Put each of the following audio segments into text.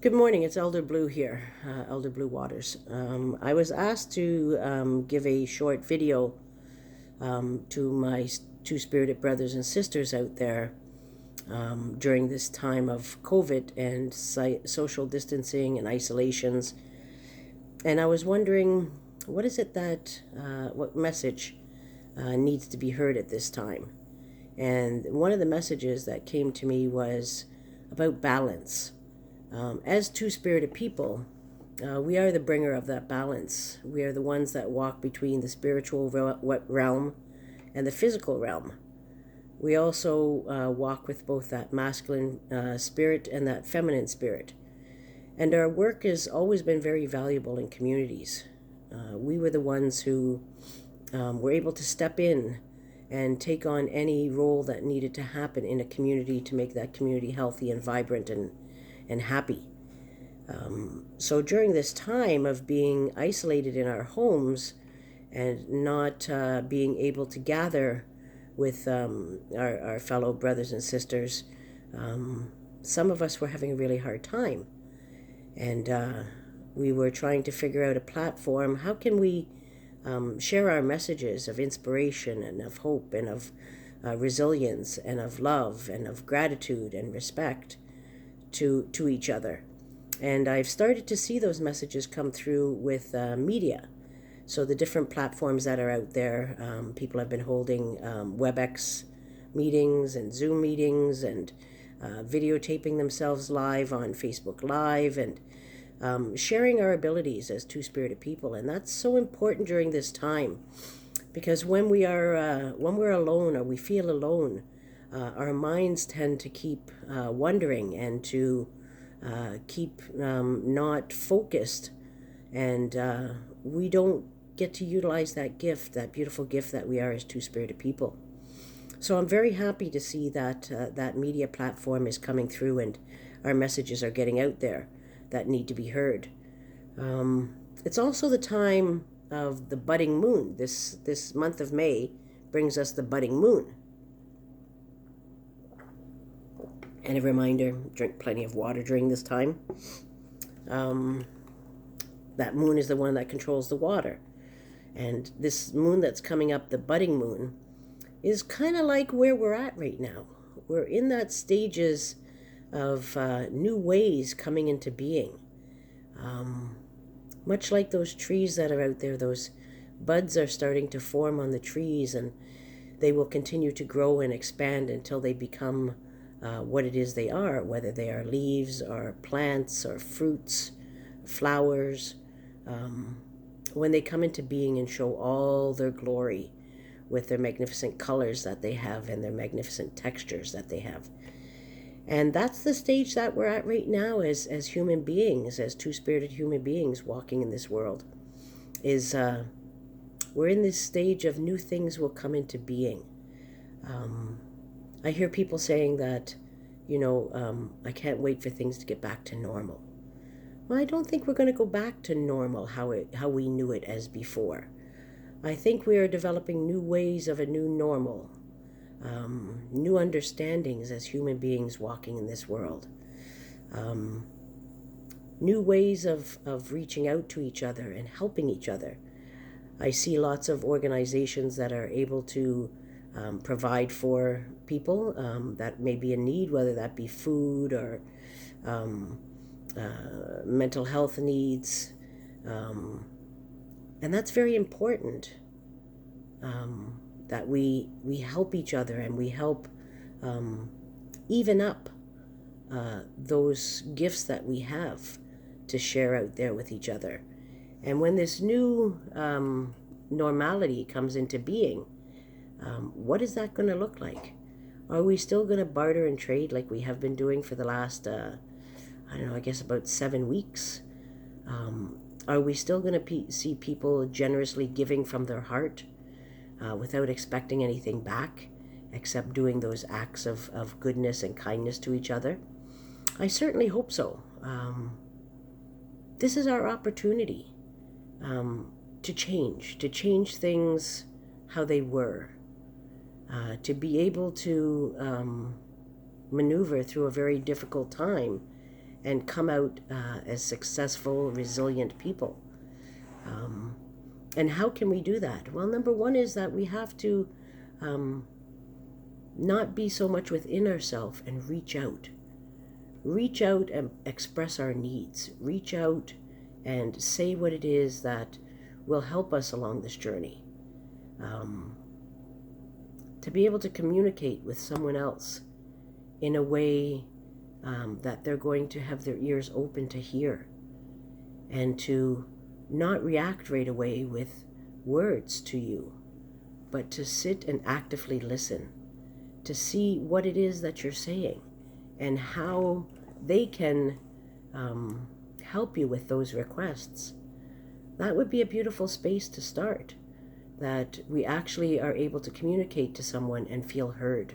Good morning, it's Elder Blue here, Elder Blue Waters. I was asked to give a short video to my two spirited brothers and sisters out there during this time of COVID and social distancing and isolations. And I was wondering, what is it what message needs to be heard at this time? And one of the messages that came to me was about balance. As two spirited people, we are the bringer of that balance. We are the ones that walk between the spiritual realm and the physical realm. We also walk with both that masculine spirit and that feminine spirit. And our work has always been very valuable in communities. We were the ones who were able to step in and take on any role that needed to happen in a community to make that community healthy and vibrant and happy. So during this time of being isolated in our homes and not being able to gather with our fellow brothers and sisters, some of us were having a really hard time. And we were trying to figure out a platform. How can we share our messages of inspiration and of hope and of resilience and of love and of gratitude and respect to each other? And I've started to see those messages come through with media. So the different platforms that are out there, people have been holding WebEx meetings and Zoom meetings and videotaping themselves live on Facebook Live and sharing our abilities as two-spirited people. And that's so important during this time, because when we're alone or we feel alone, our minds tend to keep wondering and to keep not focused, and we don't get to utilize that gift, that beautiful gift that we are as two-spirited people. So I'm very happy to see that that media platform is coming through and our messages are getting out there that need to be heard. It's also the time of the budding moon. This month of May brings us the budding moon. And a reminder, drink plenty of water during this time. That moon is the one that controls the water. And this moon that's coming up, the budding moon, is kind of like where we're at right now. We're in that stages of new ways coming into being. Much like those trees that are out there, those buds are starting to form on the trees, and they will continue to grow and expand until they become what it is they are, whether they are leaves or plants or fruits, flowers. When they come into being and show all their glory with their magnificent colors that they have and their magnificent textures that they have. And that's the stage that we're at right now as human beings, as two-spirited human beings walking in this world, is we're in this stage of new things will come into being. I hear people saying that, I can't wait for things to get back to normal. Well, I don't think we're going to go back to normal how we knew it as before. I think we are developing new ways of a new normal, new understandings as human beings walking in this world, new ways of reaching out to each other and helping each other. I see lots of organizations that are able to provide for people that may be in need, whether that be food or mental health needs. And that's very important, that we help each other and we help even up those gifts that we have to share out there with each other. And when this new normality comes into being, what is that going to look like? Are we still going to barter and trade like we have been doing for the last, I guess about 7 weeks? Are we still going to see people generously giving from their heart without expecting anything back, except doing those acts of goodness and kindness to each other? I certainly hope so. This is our opportunity to change things how they were, to be able to maneuver through a very difficult time and come out as successful, resilient people. And how can we do that? Well, number one is that we have to not be so much within ourselves and reach out. Reach out and express our needs. Reach out and say what it is that will help us along this journey. To be able to communicate with someone else in a way that they're going to have their ears open to hear, and to not react right away with words to you, but to sit and actively listen, to see what it is that you're saying and how they can help you with those requests. That would be a beautiful space to start, that we actually are able to communicate to someone and feel heard,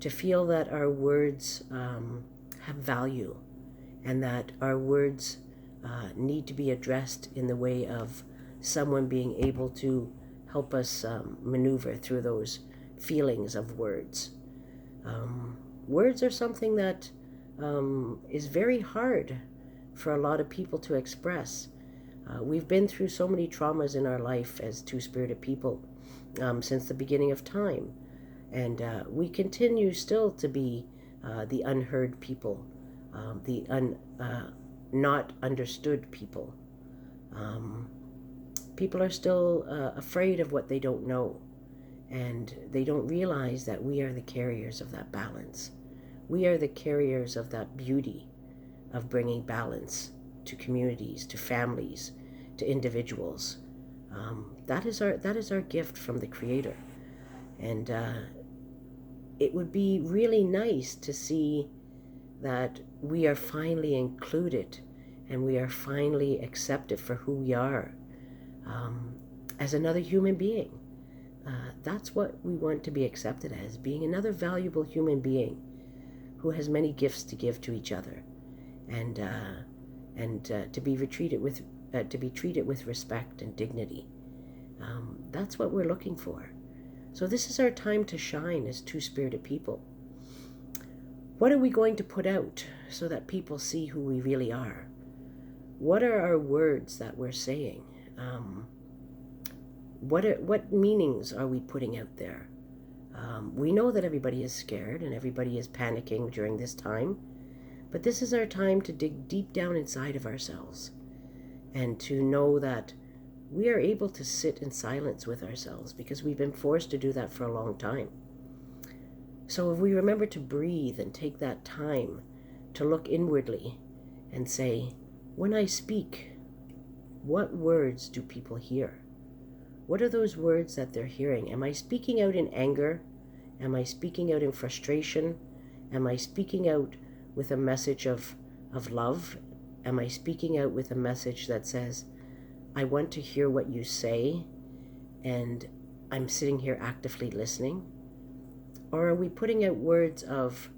to feel that our words have value, and that our words need to be addressed in the way of someone being able to help us maneuver through those feelings of words. Words are something that is very hard for a lot of people to express. We've been through so many traumas in our life as two-spirited people since the beginning of time. And we continue still to be the unheard people, the not understood people. People are still afraid of what they don't know, and they don't realize that we are the carriers of that balance. We are the carriers of that beauty of bringing balance to communities, to families, to individuals. That is our gift from the Creator. And it would be really nice to see that we are finally included and we are finally accepted for who we are as another human being. That's what we want to be accepted as, being another valuable human being who has many gifts to give to each other, and to be treated with respect and dignity. That's what we're looking for. So this is our time to shine as two-spirited people. What are we going to put out so that people see who we really are? What are our words that we're saying? What meanings are we putting out there? We know that everybody is scared and everybody is panicking during this time, but this is our time to dig deep down inside of ourselves and to know that we are able to sit in silence with ourselves, because we've been forced to do that for a long time. So if we remember to breathe and take that time to look inwardly and say, when I speak, what words do people hear? What are those words that they're hearing? Am I speaking out in anger? Am I speaking out in frustration? Am I speaking out with a message of love? Am I speaking out with a message that says, I want to hear what you say, and I'm sitting here actively listening? Or are we putting out words of,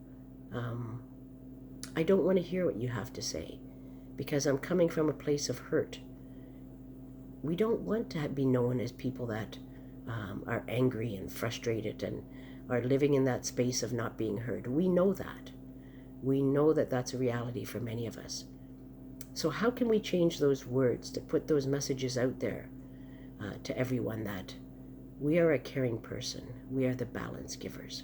I don't want to hear what you have to say because I'm coming from a place of hurt? We don't want to be known as people that are angry and frustrated and are living in that space of not being heard. We know that. We know that that's a reality for many of us. So how can we change those words to put those messages out there to everyone that we are a caring person? We are the balance givers.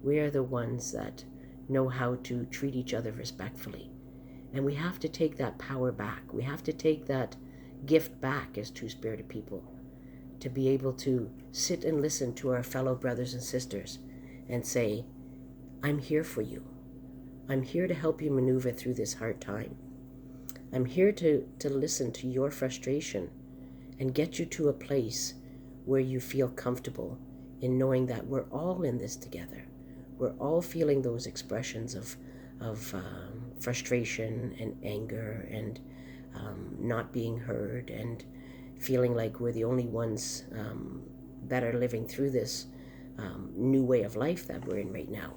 We are the ones that know how to treat each other respectfully. And we have to take that power back. We have to take that gift back as two-spirited people, to be able to sit and listen to our fellow brothers and sisters and say, I'm here for you. I'm here to help you maneuver through this hard time. I'm here to listen to your frustration and get you to a place where you feel comfortable in knowing that we're all in this together. We're all feeling those expressions of frustration and anger and not being heard, and feeling like we're the only ones that are living through this new way of life that we're in right now.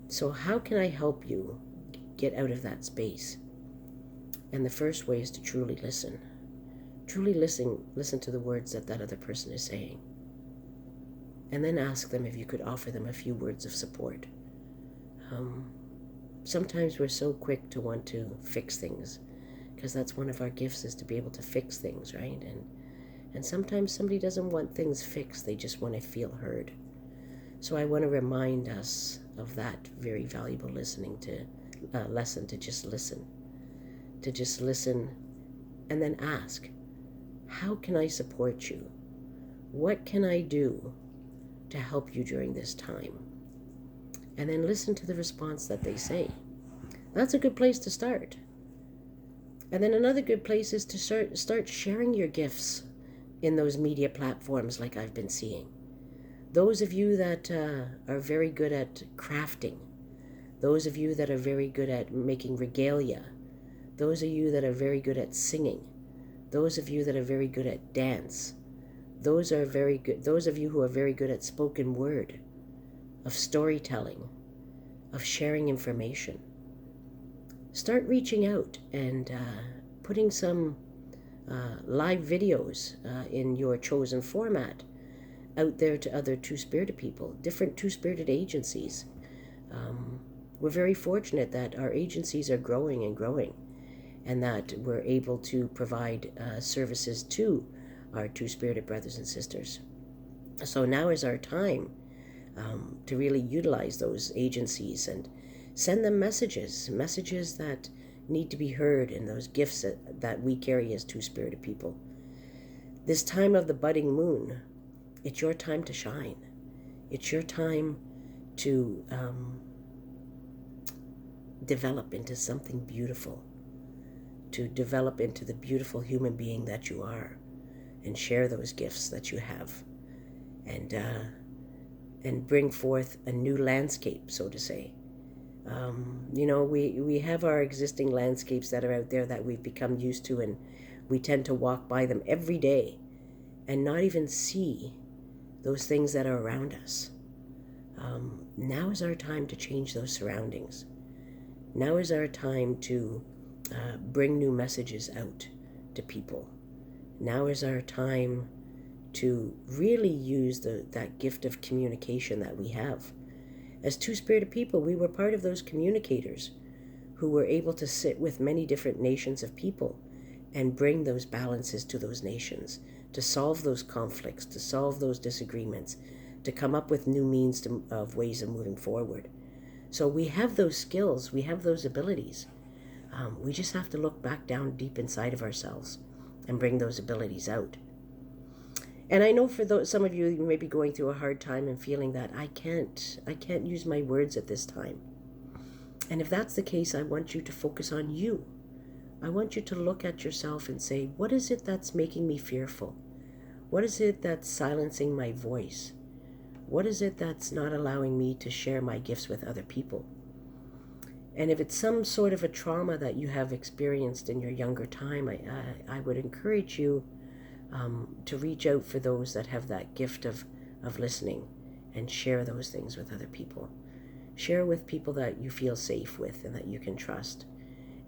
So how can I help you get out of that space? And the first way is to truly listen. Truly listen to the words that other person is saying. And then ask them if you could offer them a few words of support. sometimes we're so quick to want to fix things, because that's one of our gifts, is to be able to fix things, right? And sometimes somebody doesn't want things fixed, they just want to feel heard. So I want to remind us of that very valuable lesson, to just listen. To just listen and then ask, how can I support you? What can I do to help you during this time? And then listen to the response that they say. That's a good place to start. And then another good place is to start sharing your gifts in those media platforms like I've been seeing. Those of you that are very good at crafting, those of you that are very good at making regalia, those of you that are very good at singing, those of you that are very good at dance, those of you who are very good at spoken word, of storytelling, of sharing information. Start reaching out and putting some live videos in your chosen format out there to other two-spirited people, different two-spirited agencies. We're very fortunate that our agencies are growing and growing, and that we're able to provide services to our two-spirited brothers and sisters. So now is our time to really utilize those agencies and send them messages that need to be heard, and those gifts that we carry as two-spirited people. This time of the budding moon, it's your time to shine. It's your time to develop into something beautiful, to develop into the beautiful human being that you are, and share those gifts that you have, and bring forth a new landscape, so to say. We have our existing landscapes that are out there that we've become used to, and we tend to walk by them every day and not even see those things that are around us. Now is our time to change those surroundings. Now is our time to bring new messages out to people. Now is our time to really use that gift of communication that we have. As two-spirited people, we were part of those communicators who were able to sit with many different nations of people and bring those balances to those nations, to solve those conflicts, to solve those disagreements, to come up with new means of ways of moving forward. So we have those skills, we have those abilities. We just have to look back down deep inside of ourselves and bring those abilities out. And I know for some of you may be going through a hard time and feeling that I can't use my words at this time. And if that's the case, I want you to focus on you. I want you to look at yourself and say, what is it that's making me fearful? What is it that's silencing my voice? What is it that's not allowing me to share my gifts with other people? And if it's some sort of a trauma that you have experienced in your younger time, I would encourage you to reach out for those that have that gift of listening, and share those things with other people. Share with people that you feel safe with and that you can trust,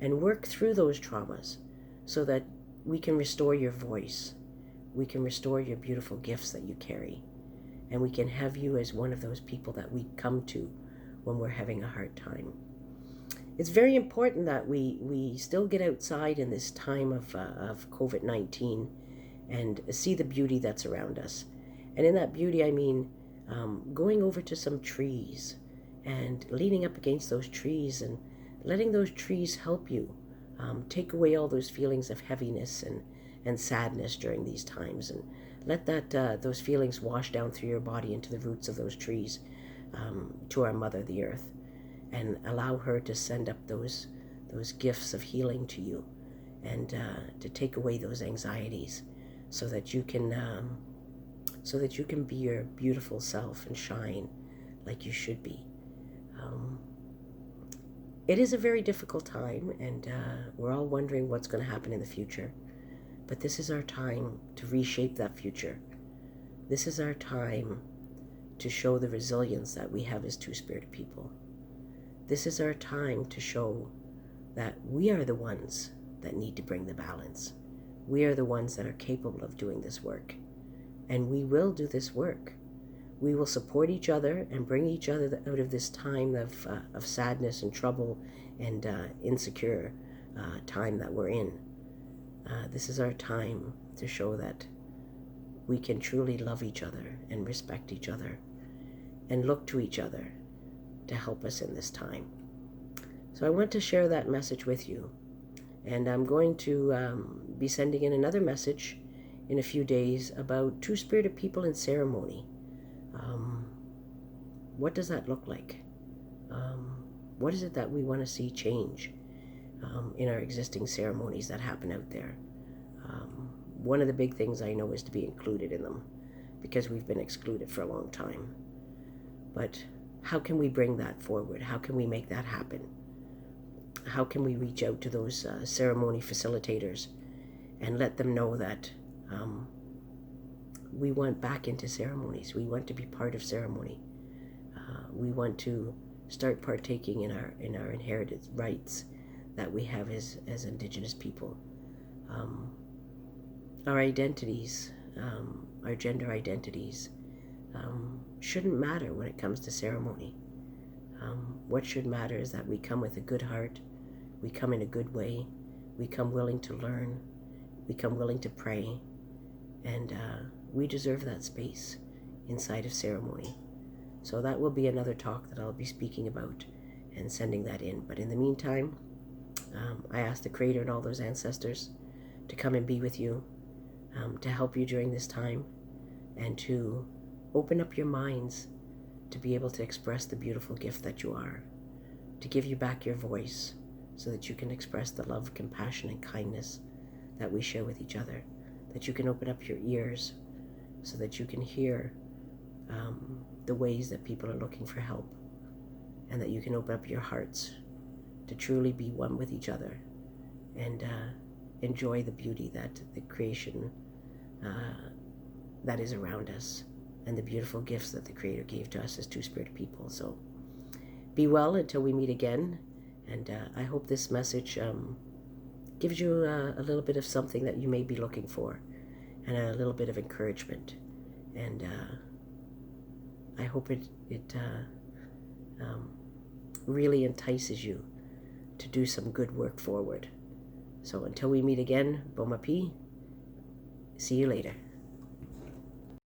and work through those traumas so that we can restore your voice. We can restore your beautiful gifts that you carry, and we can have you as one of those people that we come to when we're having a hard time. It's very important that we still get outside in this time of COVID-19 and see the beauty that's around us. And in that beauty, I mean going over to some trees and leaning up against those trees and letting those trees help you take away all those feelings of heaviness and sadness during these times, and let those feelings wash down through your body into the roots of those trees, to our Mother, the Earth, and allow her to send up those gifts of healing to you, and to take away those anxieties, so that you can be your beautiful self and shine like you should be. It is a very difficult time, and we're all wondering what's going to happen in the future. But this is our time to reshape that future. This is our time to show the resilience that we have as two-spirited people. This is our time to show that we are the ones that need to bring the balance. We are the ones that are capable of doing this work. And we will do this work. we will support each other and bring each other out of this time of sadness and trouble and insecure time that we're in. This is our time to show that we can truly love each other and respect each other and look to each other to help us in this time. So I want to share that message with you. And I'm going to be sending in another message in a few days about two-spirited people in ceremony. What does that look like? What is it that we want to see change in our existing ceremonies that happen out there? One of the big things I know is to be included in them, because we've been excluded for a long time. But how can we bring that forward? How can we make that happen? How can we reach out to those ceremony facilitators and let them know that we want back into ceremonies? We want to be part of ceremony. We want to start partaking in our inherited rights that we have as Indigenous people. Our identities, our gender identities, shouldn't matter when it comes to ceremony. What should matter is that we come with a good heart, we come in a good way, we come willing to learn, we come willing to pray, and we deserve that space inside of ceremony. So that will be another talk that I'll be speaking about and sending that in. But in the meantime, I ask the Creator and all those ancestors to come and be with you, to help you during this time, and to open up your minds to be able to express the beautiful gift that you are, to give you back your voice so that you can express the love, compassion, and kindness that we share with each other, that you can open up your ears so that you can hear the ways that people are looking for help, and that you can open up your hearts to truly be one with each other and enjoy the beauty that the creation that is around us, and the beautiful gifts that the Creator gave to us as two-spirited people. So be well until we meet again, and I hope this message gives you a little bit of something that you may be looking for, and a little bit of encouragement, and I hope it really entices you to do some good work forward. So until we meet again, Bomapi, see you later.